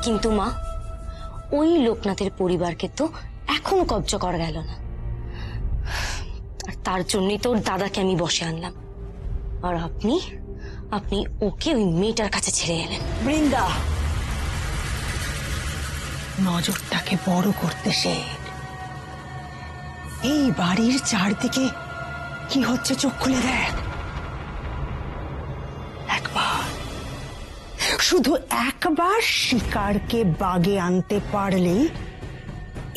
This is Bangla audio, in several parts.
কিন্তু মা, ওই লোকনাথের পরিবারকে তো এখনো কব্জা করা গেল না, আর তার জন্যই তোর দাদাকে আমি বসে আনলাম, আর আপনি আপনি ওকে ওই মেয়েটার কাছে ছেড়ে এলেন। বৃন্দা, নজরটাকে বড় করতে শেখ। এই বাড়ির চারদিকে কি হচ্ছে চোখ খুলে দেখ। একবার, শুধু একবার শিকারকে বাগে আনতে পারলেই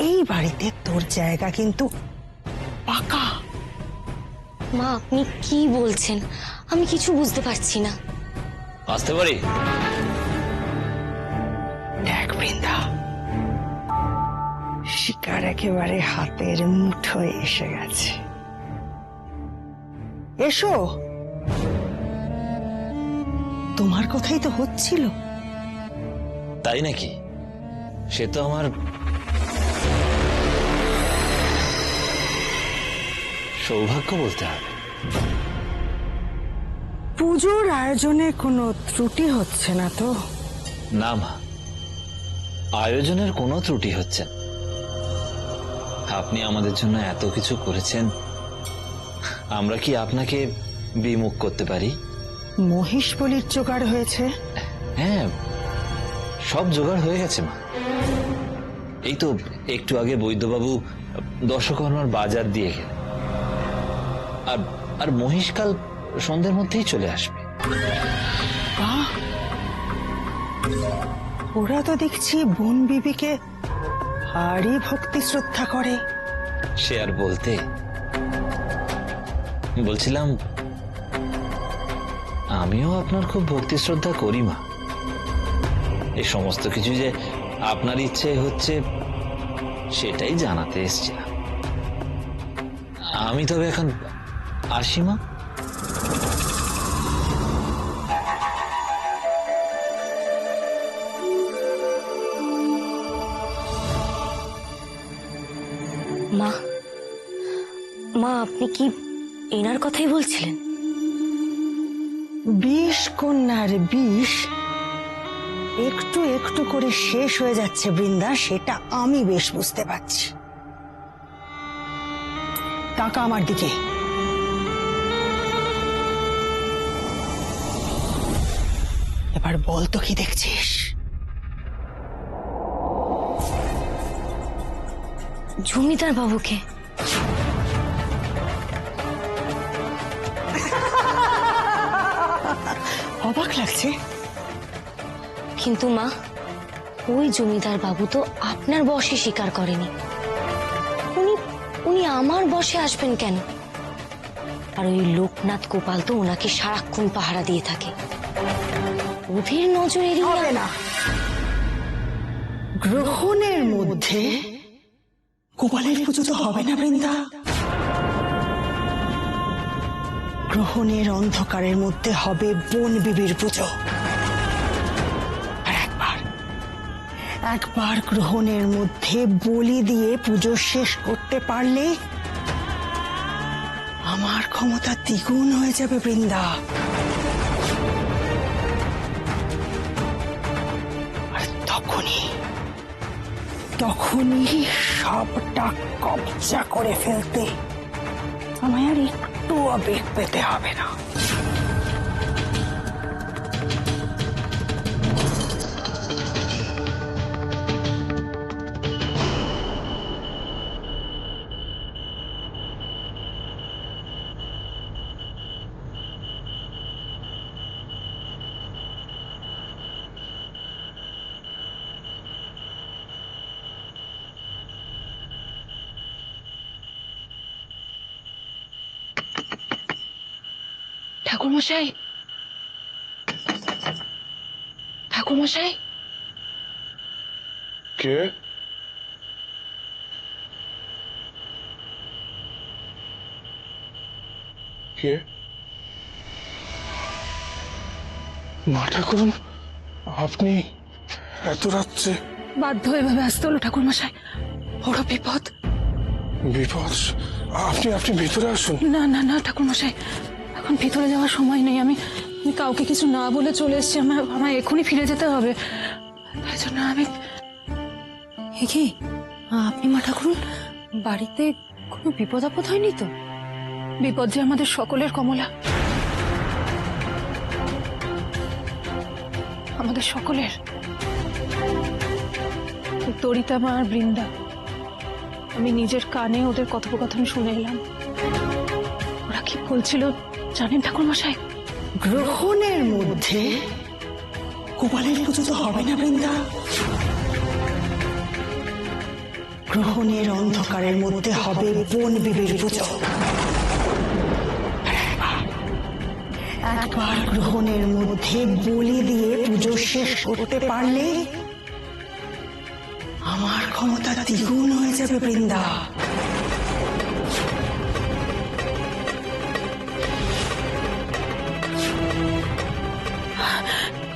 এই বাড়িতে তোর জায়গা কিন্তু পাকা। মা, আপনি কি বলছেন? আমি কিছু বুঝতে পারছি না। আসতে পারি? দেখ বৃন্দা, শিকার একেবারে হাতের মুঠোয় এসে গেছে। এসো, তোমার কথাই তো হচ্ছিল। তাই নাকি? সে তো আমার সৌভাগ্য বলতে হবে। পুজোর আয়োজনে কোনো ত্রুটি হচ্ছে না তো? না মা, আয়োজনের কোনো ত্রুটি হচ্ছে না। আপনি আমাদের জন্য এত কিছু করেছেন, আমরা কি আপনাকে বিমুখ করতে পারি? মহিষ বলির জোগাড় হয়েছে? হ্যাঁ, সব জোগাড় হয়ে গেছে মা। এই তো একটু আগে বৈদ্যবাবু দশকর্মার বাজার দিয়ে গেলেন, আর মহিষকাল সন্ধ্যের মধ্যেই চলে আসবে। বাহ, ওরা তো দেখছি বোন বিবিকে ভারী ভক্তি শ্রদ্ধা করে। সে আর বলতে, বলছিলাম আমিও আপনার খুব ভক্তি শ্রদ্ধা করি মা। এই সমস্ত কিছু যে আপনার ইচ্ছে হচ্ছে সেটাই জানাতে এসেছিলাম। আমি তবে এখন আসি মা। মা, মা, আপনি কি এনার কথাই বলছিলেন? বিষ কন্যার বিষ একটু একটু করে শেষ হয়ে যাচ্ছে বৃন্দা, সেটা আমি বেশ বুঝতে পারছি। তাকা আমার দিকে। এবার বল তো কি দেখছিস? জমিদার বাবুকে। অবাক লাগছে? কিন্তু মা, ওই জমিদার বাবু তো আপনার বশে স্বীকার করেনি। উনি উনি আমার বশে আসবেন কেন? আর ওই লোকনাথ গোপাল তো ওনাকে সারাক্ষণ পাহারা দিয়ে থাকে। ওদের নজর এড়িয়ে হবে না। গ্রহণের মধ্যে গোপালের পুজো তো হবে না বৃন্দা। গ্রহণের অন্ধকারের মধ্যে হবে বোন বিবির পুজো। আর একবার গ্রহণের মধ্যে বলি দিয়ে পুজো শেষ করতে পারলে আমার ক্ষমতা দ্বিগুণ হয়ে যাবে বৃন্দা। আর তখনই সবটা কবজা করে ফেলতে আমায় আর একটুও বেগ পেতে হবে না। ঠাকুরমশাই, ঠাকুরমশাই। কে? কে? মা ঠাকুরন, আপনি এত রাত্রে? বাধ্য এভাবে আসতে হলো ঠাকুরমশাই, বড় বিপদ। বিপদ? আপনি আপনি ভিতরে আসুন। না না না ঠাকুরমশাই, এখন ভিতরে যাওয়ার সময় নেই। আমি কাউকে কিছু না বলে চলে এসেছি। আমায় এখনই ফিরে যেতে হবে। তাই জন্য আমি কি আপনি মা ঠাকুরুন বাড়িতে কোনো বিপদ আপদ হয়নি তো? বিপদ যে আমাদের সকলের কমলা, আমাদের সকলের। তরিতা মা আর বৃন্দা, আমি নিজের কানে ওদের কথোপকথন শুনে এলাম। ওরা কি বলছিল জানেন ঠাকুর মশাই? গ্রহণের মধ্যে গোপালের পুজো তো হবে না বৃন্দা। গ্রহণের অন্ধকারের মধ্যে হবে বন বিবির পুজো। একবার গ্রহণের মধ্যে বলি দিয়ে পুজো শেষ করতে পারলে আমার ক্ষমতা দ্বিগুণ হয়ে যাবে বৃন্দা।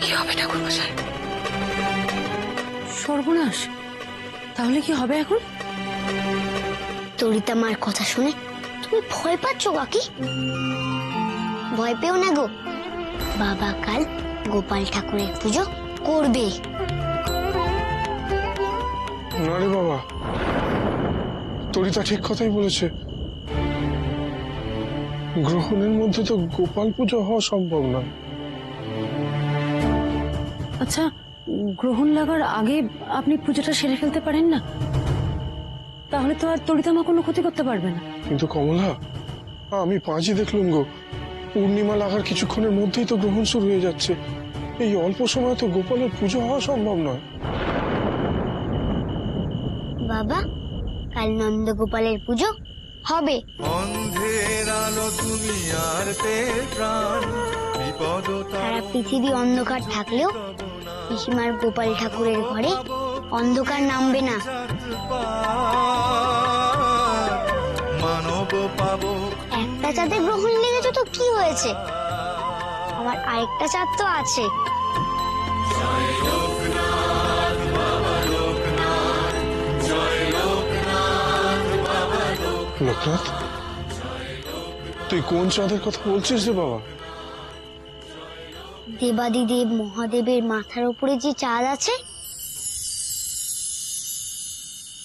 কি হবে ঠাকুর মশাই? সর্বনাশ, তাহলে কি হবে এখন? তরিতা মার কথা শুনে তুমি ভয় পাচ্ছ কাকি? ভয় পেও না গো, বাবা কাল গোপাল ঠাকুরের পুজো করবে। না রে বাবা, তরিতা ঠিক কথাই বলেছে। গ্রহণের মধ্যে তো গোপাল পুজো হওয়া সম্ভব না। আচ্ছা, গ্রহণ লাগার আগে আপনি পুজোটা সেরে ফেলতে পারেন না? তাহলে তো আর তরিতা মা কোনো ক্ষতি করতে পারবে না। কিন্তু কমলা, আমি পাঁচই দেখলুম গো, পূর্ণিমা লাগার কিছুক্ষণের মধ্যেই তো গ্রহণ শুরু হয়ে যাচ্ছে। এই অল্প সময় তো গোপালের পুজো হওয়া সম্ভব নয়। বাবা, কাল নন্দগোপালের পুজো হবে। অন্ধের আলো দুনিয়ার প্রাণ বিপদ সারা পৃথিবী অন্ধকার থাকলেও পিসিমার গোপাল ঠাকুরের ঘরে অন্ধকার নামবে না। মানব পাবো একটা চাঁদে গ্রহণ লেগেছে তো কি হয়েছে, আমার আরেকটা চাঁদ তো আছে। লোকনাথ, তুই কোন চাঁদের কথা বলছিস রে বাবা? দেবাদিদেব মহাদেবের মাথার উপরে যে চাঁদ আছে,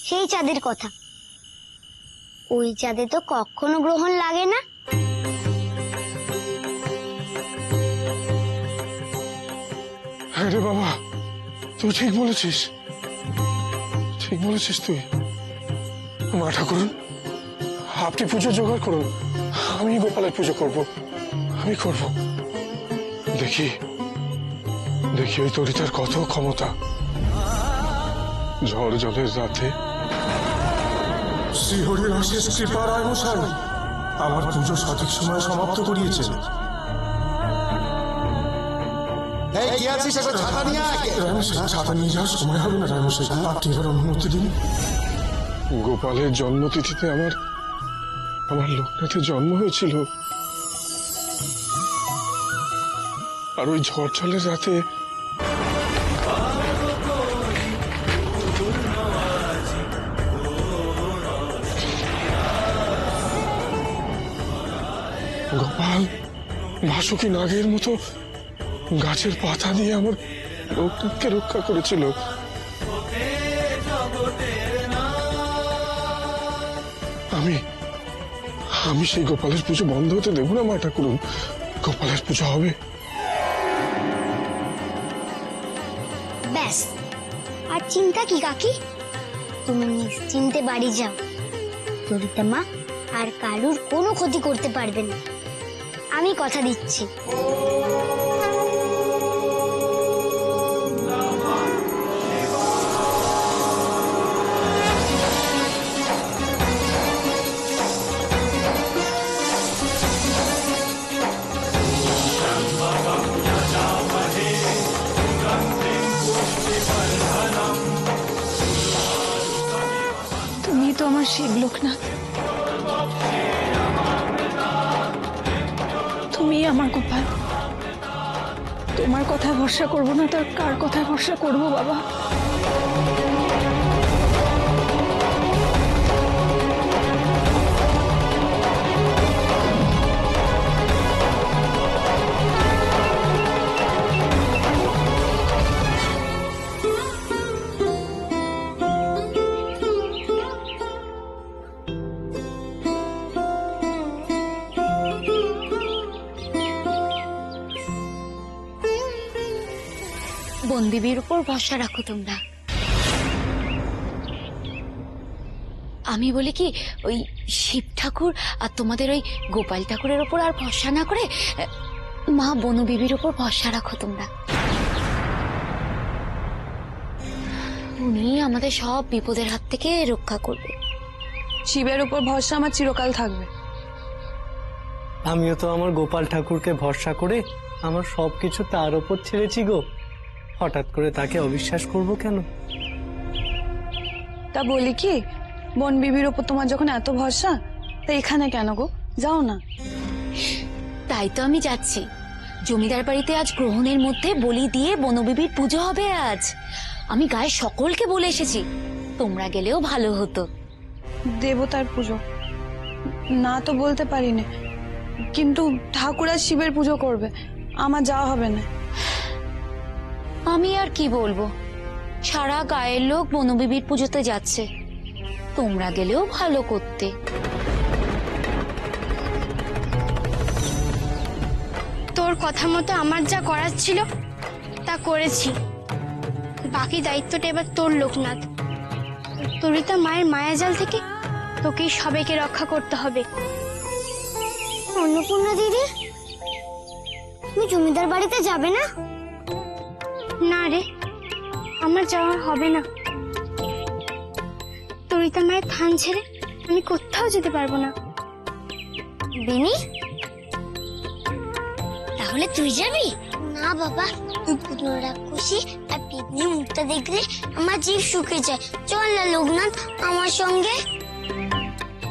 সেই চাঁদের কথা। ওই চাঁদে তো কখনো গ্রহণ লাগে না। হ্যাঁ রে বাবা, তুই ঠিক বলেছিস, ঠিক বলেছিস তুই। মা ঠাকুরুন, আপনি পুজো জোগাড় করুন, আমি গোপালের পুজো করব, আমি করব। দেখি দেখি ওই তরিতার কত ক্ষমতা। ঝড় জলের রাতে শ্রীহরির অশেষ কৃপা রায় মশাই আমার পুজো সঠিক সময়ে সমাপ্ত করিয়েছেন। ছাতা নিয়ে যাওয়ার সময় হবে না রায়মশাই, আপনি এবার অনুমতি দিন। গোপালের জন্মতিথিতে আমার লোকনাথের জন্ম হয়েছিল, আর ওই ঝড় জলের রাতে গোপাল ভাসুকি নাগের মতো গাছের পাতা দিয়ে আমার লোকনাথকে রক্ষা করেছিল। আমি সেই গোপালের পুজো বন্ধ হতে দেবো না মা ঠাকুরুন, গোপালের পুজো হবে। ব্যাস, আর চিন্তা কি কাকি? তুমি নিশ্চিন্তে বাড়ি যাও। তরিতা মা আর কারুর কোনো ক্ষতি করতে পারবে না, আমি কথা দিচ্ছি। তুমি তো আমার শিব লোকনাথ, তুমি আমার গোপাল। তোমার কথায় ভরসা করবো না তার কার কথায় ভরসা করবো বাবা? বনবিবির উপর ভরসা রাখো তোমরা। আমি বলি কি, ওই শিব ঠাকুর আর তোমাদের ওই গোপাল ঠাকুরের ওপর আর ভরসা না করে মা বনবিবির উপর ভরসা রাখো তোমরা। উনি আমাদের সব বিপদের হাত থেকে রক্ষা করবে। শিবের উপর ভরসা আমার চিরকাল থাকবে। আমিও তো আমার গোপাল ঠাকুরকে ভরসা করে আমার সবকিছু তার ওপর ছেড়েছি গো। হঠাৎ করে তাকে অবিশ্বাস করব কেন? তা বলি কি, বন বিবির উপর তোমার যখন এত ভরসা, তা এখানে কেন গো? যাও না। তাই তো আমি যাচ্ছি। জমিদার বাড়িতে আজ গ্রহণের মধ্যে বলি দিয়ে বনবিবির পুজো হবে আজ। আমি গায়ে সকলকে বলে এসেছি, তোমরা গেলেও ভালো হতো। দেবতার পুজো না তো বলতে পারি না, কিন্তু ঠাকুর আর শিবের পুজো করবে, আমার যাওয়া হবে না। আমি আর কি বলবো, সারা গায়ের লোক বনবিবির পুজোতে যাচ্ছে, তোমরা গেলেও ভালো করতে। তোর কথা মতো আমার যা করার ছিল তা করেছি, বাকি দায়িত্বটা এবার তোর, লোকনাথ। তরিতা মায়ের মায়াজাল থেকে তোকেই সবাইকে রক্ষা করতে হবে। অন্নপূর্ণা দিদি, তুমি জমিদার বাড়িতে যাবে না? না রে, আমার যাওয়া হবে না। তরিতা মায়ের থান ছেড়ে আমি কোথাও যেতে পারবো না। বেনি, তাহলে তুই যাবি? না বাবা, তুই পুতুল রাক্ষসী আর পিপনি মুখটা দেখলে আমার জিভ শুকে যায়। চল না লোকনাথ আমার সঙ্গে।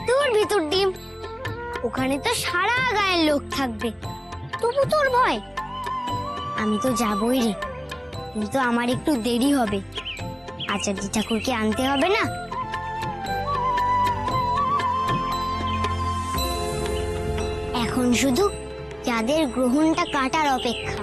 তোর ভিতর ডিম, ওখানে তো সারা গায়ের লোক থাকবে, তবু তোর ভয়? আমি তো যাবই রে, কিন্তু আমার একটু দেরি হবে। আচার্য ঠাকুরকে আনতে হবে না? এখন শুধু যাদের গ্রহণটা কাটার অপেক্ষা।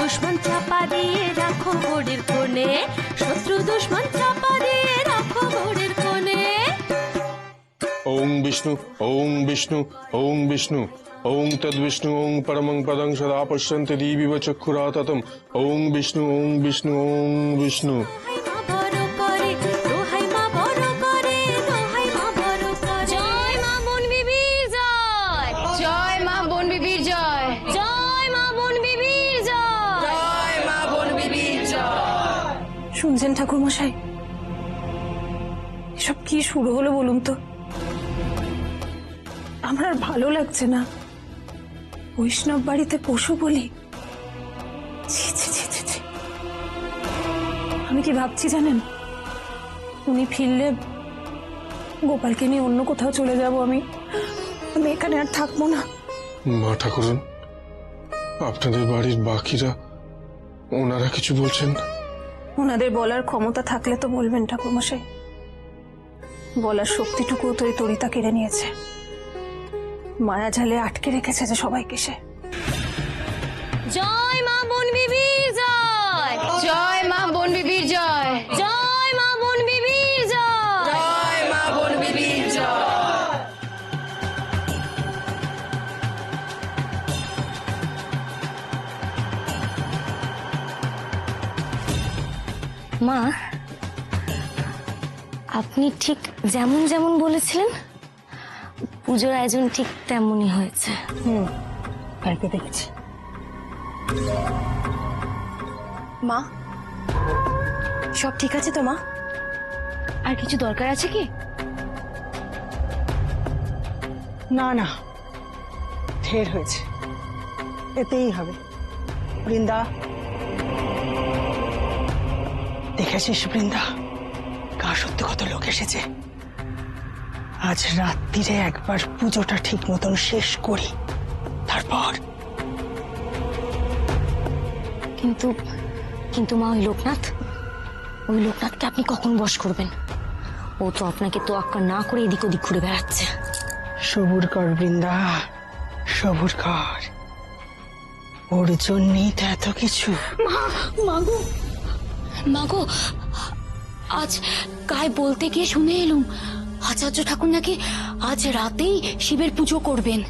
দুশ্মন চাপা দিয়ে রাখো ঘোড়ের কোণে, শত্রু দুশ্মন চাপা দিয়ে রাখো ঘোড়ের কোণে। ওং বিষ্ণু, ওং বিষ্ণু, ওং বিষ্ণু, ওং তদ্বিষ্ণু, ওং পরমং পদং সদা পশ্যন্তি দিবিব চক্ষুরাততম। ওং বিষ্ণু, ওং বিষ্ণু, ওং বিষ্ণু। জয় মা বনবিবির জয়, জয় মা বনবিবির জয়, জয় মা বনবিবির জয়, জয় মা বনবিবির জয়। শুনছেন ঠাকুর মশাই, এসব কি শুরু হলো বলুন তো? আমার আর ভালো লাগছে না। বৈষ্ণব বাড়িতে পশু বলি, ছি ছি ছি ছি ছি। আমি কি ভাবছি জানেন, উনি ফিরলে গোপালকে নিয়ে অন্য কোথাও চলে যাব। আমি এখানে আর থাকবো না। মা ঠাকুরন, আপনাদের বাড়ির বাকিরা ওনারা কিছু বলছেন? ওনাদের বলার ক্ষমতা থাকলে তো বলবেন ঠাকুর মশাই। বলার শক্তিটুকুও তো এই তরিতা কেড়ে নিয়েছে, মায়া জালে আটকে রেখেছে যে সবাইকে সে। জয় মা বনবিবির জয়, জয় মা বনবিবির জয়, জয় মা বনবিবির জয়, জয় মা বনবিবির জয়। মা, আপনি ঠিক যেমন যেমন বলেছিলেন, পুজোর আয়োজন ঠিক তেমনই হয়েছে। কালকে দেখেছি। মা, সব ঠিক আছে তো মা? আর কিছু দরকার আছে কি? না না, ঢের হয়েছে, এতেই হবে। বৃন্দা, দেখেছিস বৃন্দা, কার সত্যি কত লোক এসেছে। আজ রাত্রিরে একবার পুজোটা ঠিক মতন শেষ করি, তারপর। কিন্তু কিন্তু মা, ওই লোকনাথকে আপনি কখন বশ করবেন? ও তো আপনাকে তোয়াক্কা না করে এদিক ওদিক ঘুরে বেড়াচ্ছে। সবুর কর বৃন্দা, সবুর কর। ওর জন্যই তো এত কিছু। মাগো, আজ গায়ে বলতে গিয়ে শুনে এলুম আচার্য ঠাকুর নাকি আজ রাতেই শিবের পুজো করবেন।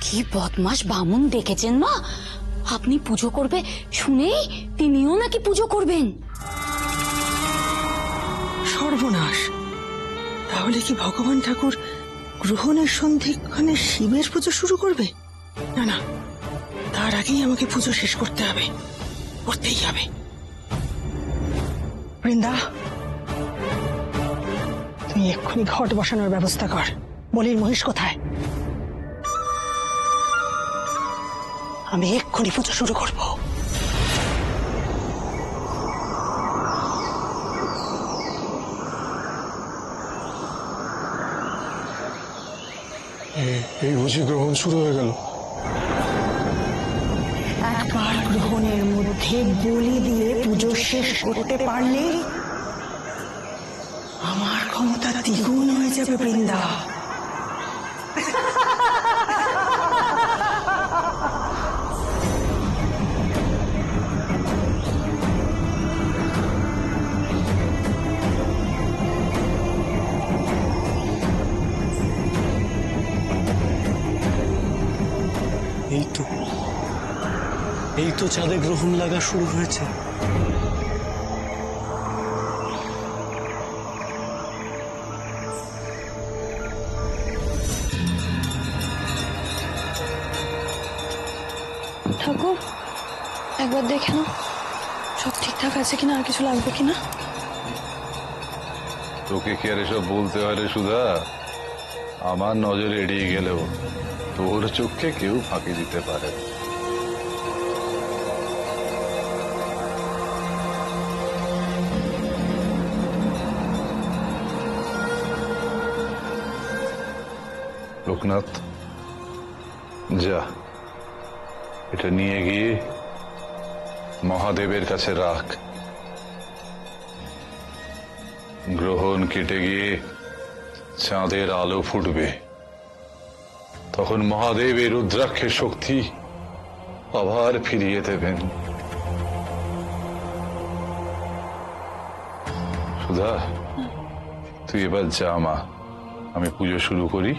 কি বদমাস বামুন দেখেছেন মা, আপনি পুজো করবে শুনেই তিনিও নাকি পুজো করবেন। সর্বনাশ! তাহলে কি ভগবান ঠাকুর গ্রহণের সন্ধিক্ষণে শিবের পুজো শুরু করবে? না না, তার আগেই আমাকে পুজো শেষ করতে হবে, করতেই হবে। বৃন্দা, তুই এক্ষুনি ঘট বসানোর ব্যবস্থা কর। বলির মহিষ কোথায়? আমি এক্ষুনি পুজো শুরু করব। এই বুঝি গ্রহণ শুরু হয়ে গেল। একবার গ্রহণের মধ্যে বলি দিয়ে পুজো শেষ করতে পারলে আমার ক্ষমতা দ্বিগুণ হয়ে যাবে বৃন্দা। এই তো চাঁদে গ্রহণ লাগা শুরু হয়েছে। ঠাকুর, একবার দেখে নাও সব ঠিকঠাক আছে কিনা, আর কিছু লাগবে কিনা। তোকে কি আর এসব বলতে হয় রে সুধা? আমার নজরে এড়িয়ে গেলেও তোর চোখে কেউ ফাঁকি দিতে পারে। লোকনাথ, যা এটা নিয়ে গিয়ে মহাদেবের কাছে রাখ। গ্রহণ কেটে গিয়ে চাঁদের আলো ফুটবে, তখন মহাদেব এই রুদ্রাক্ষের শক্তি আবার ফিরিয়ে দেবেন। সুধা, তুই এবার যা মা, আমি পুজো শুরু করি।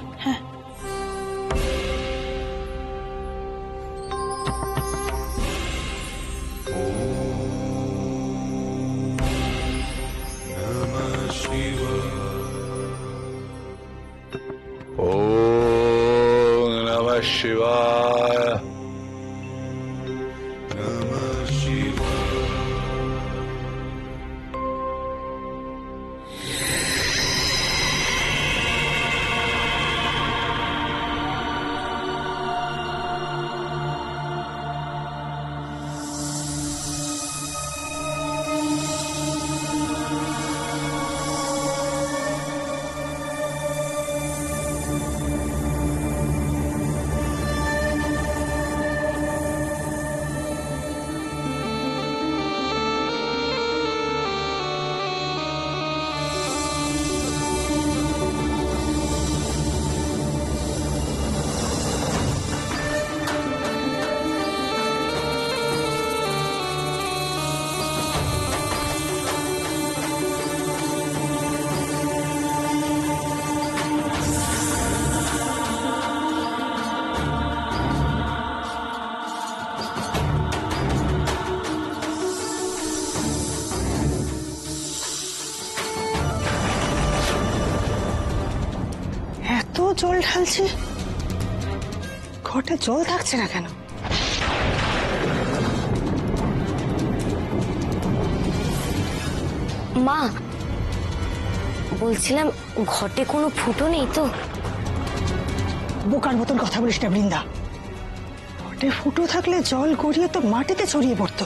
ওম নমঃ শিবায়। জল ঢালছি, ঘটে জল থাকছে না কেন? মা, বলছিলাম ঘটে কোনো ফুটো নেই তো? বোকার মতন কথা বলিস না বৃন্দা। ঘটে ফুটো থাকলে জল গড়িয়ে তো মাটিতে ছড়িয়ে পড়তো।